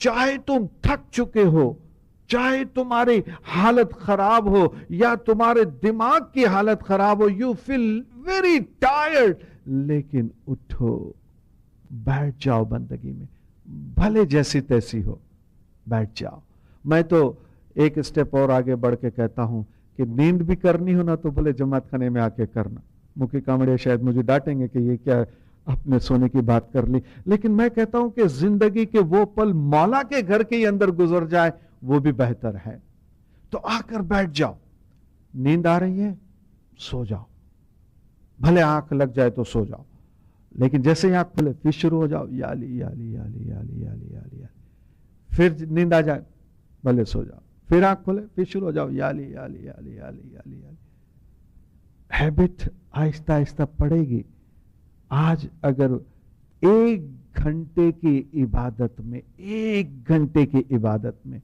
चाहे तुम थक चुके हो, चाहे तुम्हारी हालत खराब हो या तुम्हारे दिमाग की हालत खराब हो, यू फील वेरी टायर्ड, लेकिन उठो, बैठ जाओ बंदगी में, भले जैसी तैसी हो, बैठ जाओ। मैं तो एक स्टेप और आगे बढ़ के कहता हूं कि नींद भी करनी हो ना तो भले जमात खाने में आके करना। मुखी कामड़िया शायद मुझे डांटेंगे कि ये क्या अपने सोने की बात कर ली, लेकिन मैं कहता हूं कि जिंदगी के वो पल मौला के घर के अंदर गुजर जाए वो भी बेहतर है। तो आकर बैठ जाओ, नींद आ रही है सो जाओ, भले आंख लग जाए तो सो जाओ, लेकिन जैसे ही आंख खुले फिर शुरू हो जाओ, याली याली याली याली याली याली याली, फिर नींद आ जाए भले सो जाओ, फिर आंख खुले फिर शुरू हो जाओ, याली याली याली याली याली याली। हैबिट आहिस्ता आहिस्ता पड़ेगी। आज अगर 1 घंटे की इबादत में, 1 घंटे की इबादत में,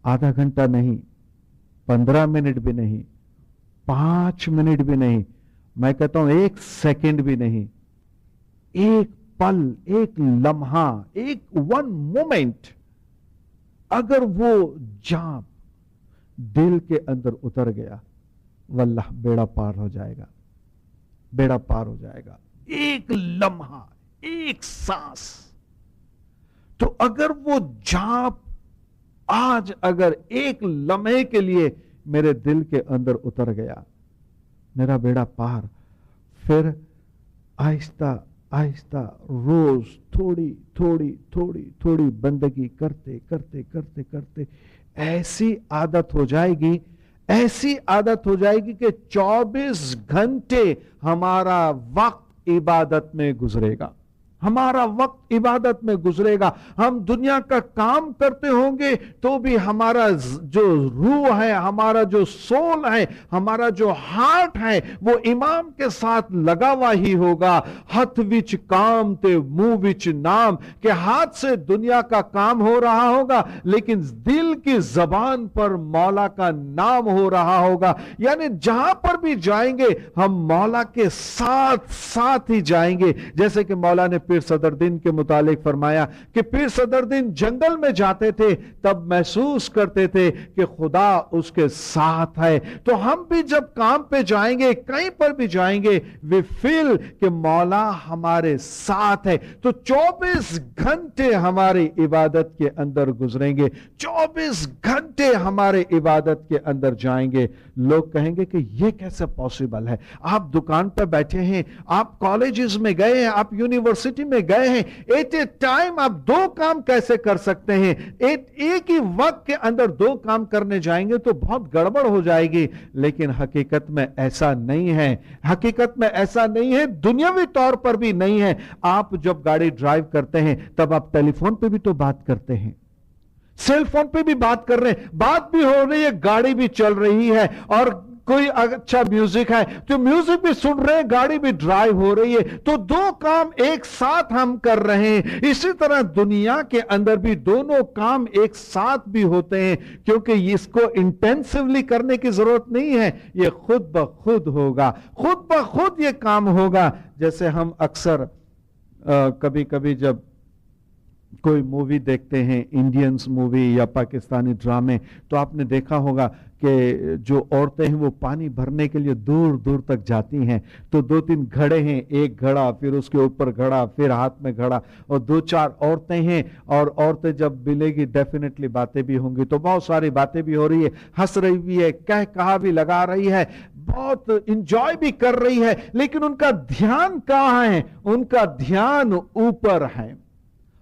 आधा घंटा नहीं, 15 मिनट भी नहीं, 5 मिनट भी नहीं, मैं कहता हूं 1 सेकंड भी नहीं, 1 पल, 1 लम्हा, 1 मोमेंट, अगर वो जाप दिल के अंदर उतर गया, वल्लाह बेड़ा पार हो जाएगा, बेड़ा पार हो जाएगा। 1 लम्हा, 1 सांस। तो अगर वो जाप आज अगर 1 लम्हे के लिए मेरे दिल के अंदर उतर गया, मेरा बेड़ा पार। फिर आहिस्ता आहिस्ता रोज थोड़ी थोड़ी थोड़ी थोड़ी बंदगी करते करते करते करते ऐसी आदत हो जाएगी, ऐसी आदत हो जाएगी कि 24 घंटे हमारा वक्त इबादत में गुजरेगा, हमारा वक्त इबादत में गुजरेगा। हम दुनिया का काम करते होंगे तो भी हमारा जो रूह है, हमारा जो सोल है, हमारा जो हार्ट है, वो इमाम के साथ लगा हुआ ही होगा। हथ विच काम ते मुंह विच नाम, के हाथ से दुनिया का काम हो रहा होगा लेकिन दिल की जबान पर मौला का नाम हो रहा होगा। यानी जहां पर भी जाएंगे हम मौला के साथ साथ ही जाएंगे। जैसे कि मौला ने पीर सदरुद्दीन के मुतालिक फरमाया कि पीर सदरुद्दीन जंगल में जाते थे तब महसूस करते थे कि खुदा उसके साथ है। तो हम भी जब काम पे जाएंगे, कहीं पर भी जाएंगे, वी फील कि मौला हमारे साथ है। तो 24 घंटे हमारी इबादत के अंदर गुजरेंगे, 24 घंटे हमारे इबादत के अंदर जाएंगे। लोग कहेंगे कि यह कैसे पॉसिबल है? आप दुकान पर बैठे हैं, आप कॉलेजेस में गए हैं, आप यूनिवर्सिटी में गए हैं, एट ए टाइम आप 2 काम कैसे कर सकते हैं? एक ही वक्त के अंदर 2 काम करने जाएंगे तो बहुत गड़बड़ हो जाएगी। लेकिन हकीकत में ऐसा नहीं है, हकीकत में ऐसा नहीं है, दुनियावी तौर पर भी नहीं है। आप जब गाड़ी ड्राइव करते हैं तब आप टेलीफोन पे भी तो बात करते हैं, सेल फोन पे भी बात कर रहे हैं, बात भी हो रही है, गाड़ी भी चल रही है, और कोई अच्छा म्यूजिक है तो म्यूजिक भी सुन रहे हैं, गाड़ी भी ड्राइव हो रही है। तो 2 काम एक साथ हम कर रहे हैं। इसी तरह दुनिया के अंदर भी दोनों काम एक साथ भी होते हैं, क्योंकि इसको इंटेंसिवली करने की जरूरत नहीं है, ये खुद ब खुद होगा, खुद ब खुद ये काम होगा। जैसे हम अक्सर कभी कभी जब कोई मूवी देखते हैं, इंडियंस मूवी या पाकिस्तानी ड्रामे, तो आपने देखा होगा कि जो औरतें हैं वो पानी भरने के लिए दूर दूर तक जाती हैं। तो 2-3 घड़े हैं, एक घड़ा, फिर उसके ऊपर घड़ा, फिर हाथ में घड़ा, और 2-4 औरतें हैं। और औरतें जब मिलेगी डेफिनेटली बातें भी होंगी, तो बहुत सारी बातें भी हो रही है, हंस रही भी है, कह कहा भी लगा रही है, बहुत इंजॉय भी कर रही है। लेकिन उनका ध्यान कहां है? उनका ध्यान ऊपर है,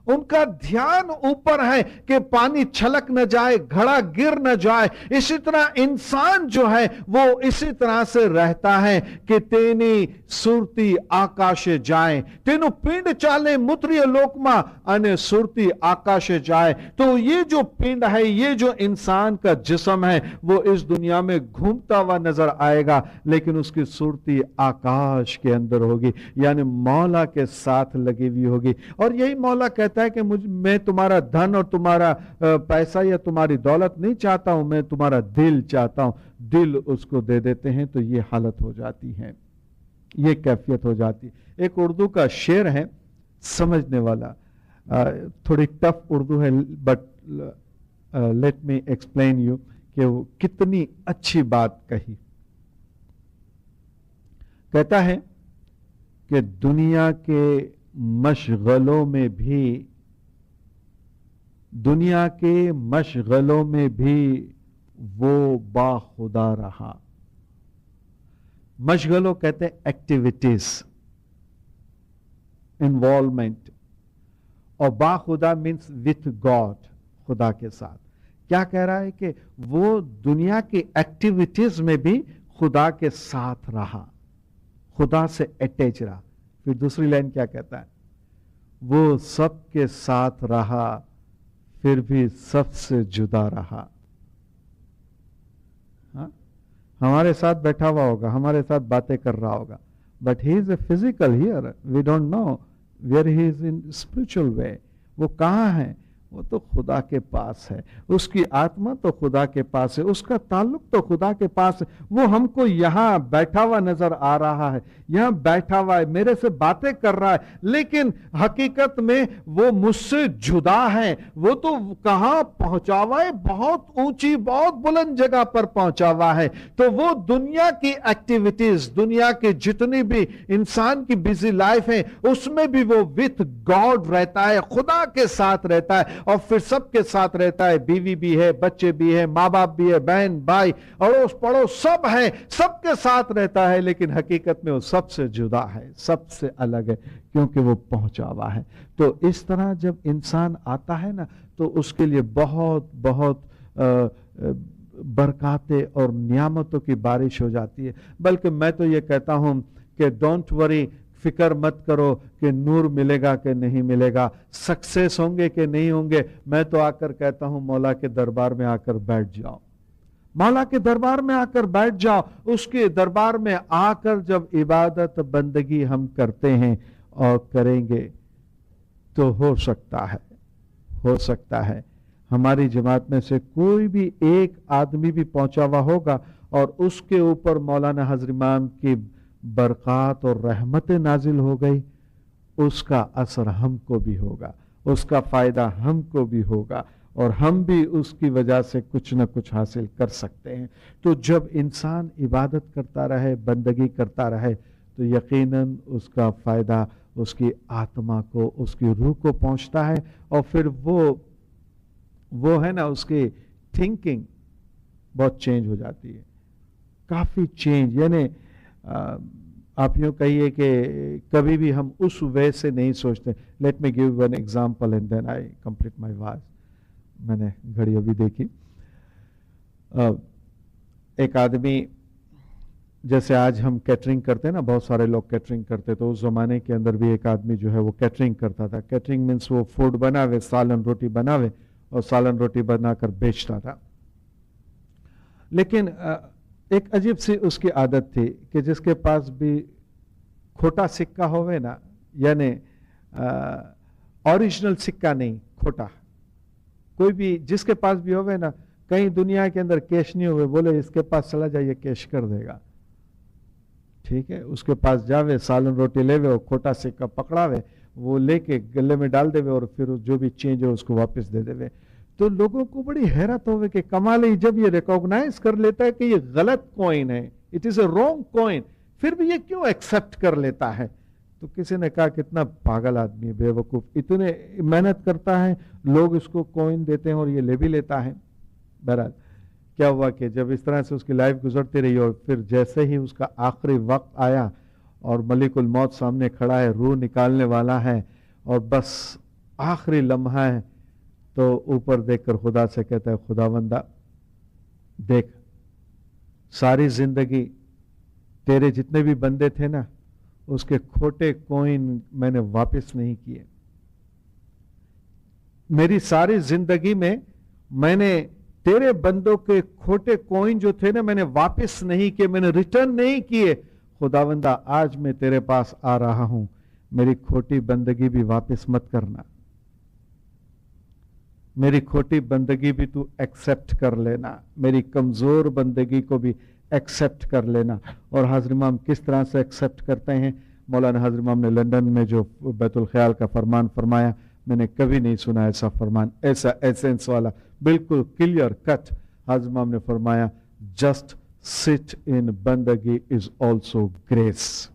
उनका ध्यान ऊपर है कि पानी छलक न जाए, घड़ा गिर न जाए। इसी तरह इंसान जो है वो इसी तरह से रहता है कि तेनी सुरती आकाशे जाए, तेनु पिंड चाले मुत्रिय लोकमा अने सुरती आकाशे जाए। तो ये जो पिंड है, ये जो इंसान का जिस्म है, वो इस दुनिया में घूमता हुआ नजर आएगा, लेकिन उसकी सुरती आकाश के अंदर होगी, यानी मौला के साथ लगी हुई होगी। और यही मौला कहता है कि मैं तुम्हारा धन और तुम्हारा पैसा या तुम्हारी दौलत नहीं चाहता हूं, मैं तुम्हारा दिल चाहता हूं। दिल उसको दे देते हैं तो ये हालत हो जाती है, ये कैफियत हो जाती है। एक उर्दू का शेर है समझने वाला, थोड़ी टफ उर्दू है, but let me explain you कि वो कितनी अच्छी बात कही। कहता है कि दुनिया के मशगलों में भी वो बाखुदा रहा। मशगलों कहते हैं एक्टिविटीज, इन्वॉल्वमेंट, और बाखुदा मीन्स विथ गॉड, खुदा के साथ। क्या कह रहा है कि वो दुनिया की एक्टिविटीज में भी खुदा के साथ रहा, खुदा से अटैच रहा। फिर दूसरी लाइन क्या कहता है, वो सबके साथ रहा फिर भी सबसे जुदा रहा। हाँ? हमारे साथ बैठा हुआ होगा, हमारे साथ बातें कर रहा होगा, but he is a physical here, we don't know where he is in spiritual way. वो कहाँ है? वो तो खुदा के पास है, उसकी आत्मा तो खुदा के पास है, उसका ताल्लुक तो खुदा के पास है। वो हमको यहाँ बैठा हुआ नजर आ रहा है, यहाँ बैठा हुआ है, मेरे से बातें कर रहा है, लेकिन हकीकत में वो मुझसे जुदा है। वो तो कहाँ पहुंचा हुआ है? बहुत ऊंची, बहुत बुलंद जगह पर पहुंचा हुआ है। तो वो दुनिया की एक्टिविटीज, दुनिया की जितनी भी इंसान की बिजी लाइफ है, उसमें भी वो विथ गॉड रहता है, खुदा के साथ रहता है, और फिर सबके साथ रहता है। बीवी भी है, बच्चे भी है, माँ बाप भी है, बहन भाई अड़ोस पड़ोस सब है, सबके साथ रहता है, लेकिन हकीकत में वो सबसे जुदा है, सबसे अलग है, क्योंकि वो पहुंचा हुआ है। तो इस तरह जब इंसान आता है ना, तो उसके लिए बहुत बहुत बरकातें और नियामतों की बारिश हो जाती है। बल्कि मैं तो ये कहता हूं कि डोंट वरी, फिक्र मत करो कि नूर मिलेगा कि नहीं मिलेगा, सक्सेस होंगे कि नहीं होंगे। मैं तो आकर कहता हूं मौला के दरबार में आकर बैठ जाओ, मौला के दरबार में आकर बैठ जाओ। उसके दरबार में आकर जब इबादत बंदगी हम करते हैं और करेंगे, तो हो सकता है हमारी जमात में से कोई भी एक आदमी भी पहुंचा हुआ होगा और उसके ऊपर मौलाना हज़रत इमाम की बरक़ात और रहमतें नाजिल हो गई, उसका असर हमको भी होगा, उसका फायदा हमको भी होगा, और हम भी उसकी वजह से कुछ न कुछ हासिल कर सकते हैं। तो जब इंसान इबादत करता रहे, बंदगी करता रहे, तो यकीनन उसका फायदा उसकी आत्मा को, उसकी रूह को पहुंचता है, और फिर वो है ना, उसकी थिंकिंग बहुत चेंज हो जाती है, काफी चेंज। यानी आप यूँ कहिए कि कभी भी हम उस वे से नहीं सोचते। Let me give one example and then I complete my was. मैंने घड़ी अभी देखी, एक आदमी, जैसे आज हम कैटरिंग करते हैं ना, बहुत सारे लोग कैटरिंग करते, तो उस जमाने के अंदर भी एक आदमी जो है वो कैटरिंग करता था। कैटरिंग मीन्स वो फूड बनावे, सालन रोटी बनावे और सालन रोटी बनाकर बेचता था। लेकिन एक अजीब सी उसकी आदत थी कि जिसके पास भी खोटा सिक्का होवे ना, यानी ओरिजिनल सिक्का नहीं, खोटा, कोई भी जिसके पास भी होवे ना, कहीं दुनिया के अंदर कैश नहीं हुए, बोले इसके पास चला जाइए कैश कर देगा, ठीक है। उसके पास जावे, सालन रोटी लेवे और खोटा सिक्का पकड़ावे, वो लेके गले में डाल देवे और फिर जो भी चेंज है उसको वापस दे देवे। तो लोगों को बड़ी हैरत होवे कि कमाल है, जब ये रिकॉग्नाइज कर लेता है कि ये गलत कॉइन है, it is a wrong coin, फिर भी ये क्यों एक्सेप्ट कर लेता है। तो किसी ने कहा कितना पागल आदमी, बेवकूफ, इतने मेहनत करता है, लोग इसको कॉइन देते हैं और ये ले भी लेता है। बहरहाल क्या हुआ कि जब इस तरह से उसकी लाइफ गुजरती रही और फिर जैसे ही उसका आखिरी वक्त आया और मलिकुल मौत सामने खड़ा है, रूह निकालने वाला है और बस आखिरी लम्हा है, तो ऊपर देखकर खुदा से कहता है, खुदावंदा देख, सारी जिंदगी तेरे जितने भी बंदे थे ना, उसके खोटे कॉइन मैंने वापस नहीं किए। मेरी सारी जिंदगी में मैंने तेरे बंदों के खोटे कॉइन जो थे ना, मैंने वापस नहीं किए, मैंने रिटर्न नहीं किए। खुदावंदा आज मैं तेरे पास आ रहा हूं, मेरी खोटी बंदगी भी वापस मत करना, मेरी खोटी बंदगी भी तू एक्सेप्ट कर लेना, मेरी कमजोर बंदगी को भी एक्सेप्ट कर लेना। और हज़रत इमाम किस तरह से एक्सेप्ट करते हैं? मौलाना हज़रत इमाम ने लंदन में जो बैतुल ख्याल का फरमान फरमाया, मैंने कभी नहीं सुना ऐसा फरमान, ऐसा एसेंस वाला, बिल्कुल क्लियर कट। हज़रत इमाम ने फरमाया, जस्ट सिट इन बंदगी इज ऑल्सो ग्रेस।